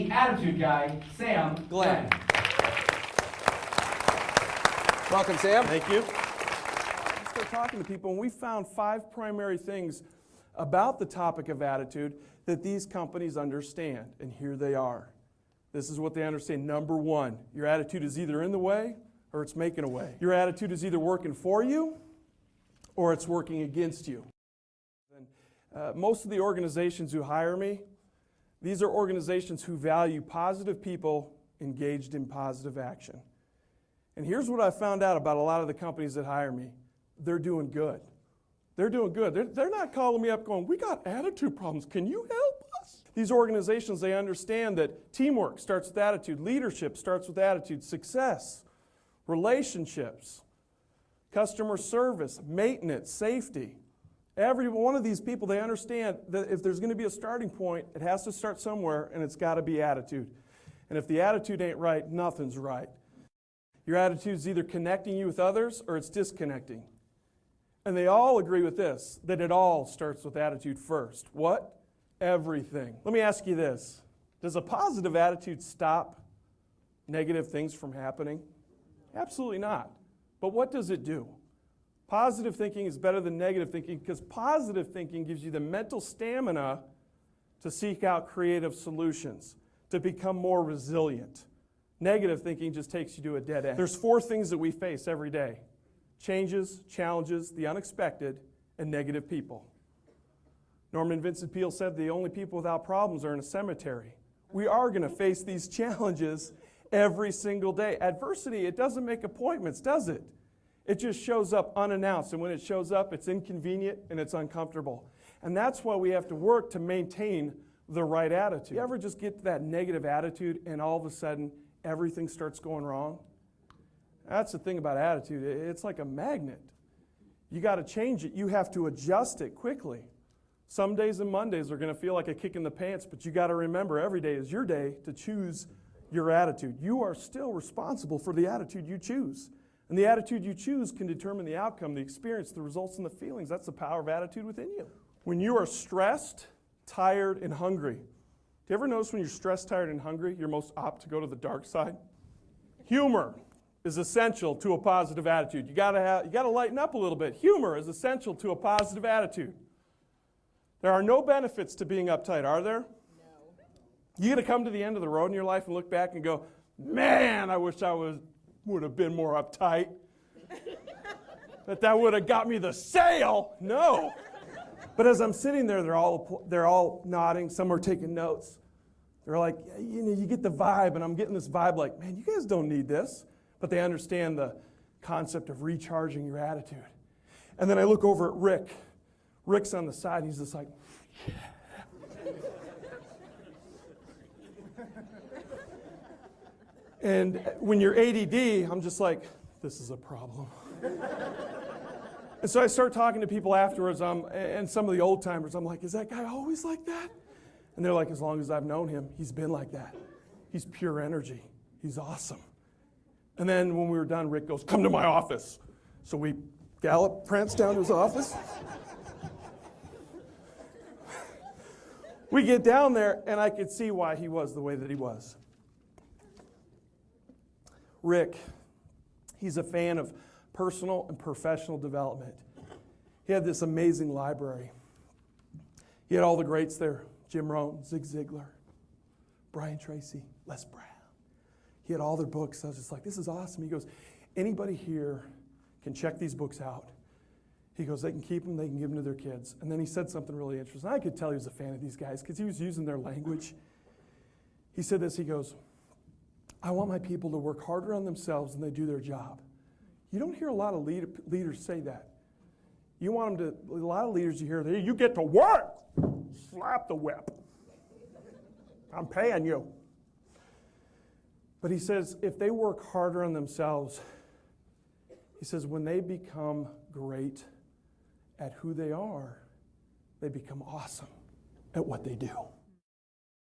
the attitude guy, Sam Glenn. Welcome, Sam. Thank you. We started talking to people, and we found 5 primary things about the topic of attitude that these companies understand, and here they are. This is what they understand. Number 1, your attitude is either in the way or it's making a way. Your attitude is either working for you or it's working against you. And, most of the organizations who hire me, these are organizations who value positive people engaged in positive action. And here's what I found out about a lot of the companies that hire me. They're doing good. They're doing good. They're not calling me up going, we got attitude problems. Can you help us? These organizations, they understand that teamwork starts with attitude. Leadership starts with attitude. Success, relationships, customer service, maintenance, safety. Every one of these people, they understand that if there's going to be a starting point, it has to start somewhere, and it's got to be attitude. And if the attitude ain't right, nothing's right. Your attitude is either connecting you with others or it's disconnecting. And they all agree with this, that it all starts with attitude first. What? Everything. Let me ask you this. Does a positive attitude stop negative things from happening? Absolutely not. But what does it do? Positive thinking is better than negative thinking because positive thinking gives you the mental stamina to seek out creative solutions, to become more resilient. Negative thinking just takes you to a dead end. There's 4 things that we face every day. Changes, challenges, the unexpected, and negative people. Norman Vincent Peale said the only people without problems are in a cemetery. We are going to face these challenges every single day. Adversity, it doesn't make appointments, does it? It just shows up unannounced, and when it shows up, it's inconvenient and it's uncomfortable. And that's why we have to work to maintain the right attitude. You ever just get that negative attitude and all of a sudden everything starts going wrong? That's the thing about attitude. It's like a magnet. You got to change it. You have to adjust it quickly. Some days and Mondays are going to feel like a kick in the pants, but you got to remember every day is your day to choose your attitude. You are still responsible for the attitude you choose. And the attitude you choose can determine the outcome, the experience, the results, and the feelings. That's the power of attitude within you. When you are stressed, tired, and hungry, do you ever notice when you're stressed, tired, and hungry, you're most apt to go to the dark side? Humor is essential to a positive attitude. You gotta lighten up a little bit. Humor is essential to a positive attitude. There are no benefits to being uptight, are there? No. You gotta come to the end of the road in your life and look back and go, man, I wish I would have been more uptight. that would have got me the sale. No. But as I'm sitting there, they're all nodding. Some are taking notes. They're like, you get the vibe, and I'm getting this vibe like, man, you guys don't need this. But they understand the concept of recharging your attitude. And then I look over at Rick. Rick's on the side. He's just like, yeah. And when you're ADD, I'm just like, this is a problem. And so I start talking to people afterwards, and some of the old timers, I'm like, is that guy always like that? And they're like, as long as I've known him, he's been like that. He's pure energy. He's awesome. And then when we were done, Rick goes, come to my office. So we prance down to his office. We get down there, and I could see why he was the way that he was. Rick, he's a fan of personal and professional development. He had this amazing library. He had all the greats there. Jim Rohn, Zig Ziglar, Brian Tracy, Les Brown. He had all their books. I was just like, this is awesome. He goes, anybody here can check these books out. He goes, they can keep them, they can give them to their kids. And then he said something really interesting. I could tell he was a fan of these guys because he was using their language. He said this, he goes, I want my people to work harder on themselves than they do their job. You don't hear a lot of leaders say that. You want them to, a lot of leaders you hear, you get to work, slap the whip. I'm paying you. But he says, if they work harder on themselves, he says, when they become great at who they are, they become awesome at what they do.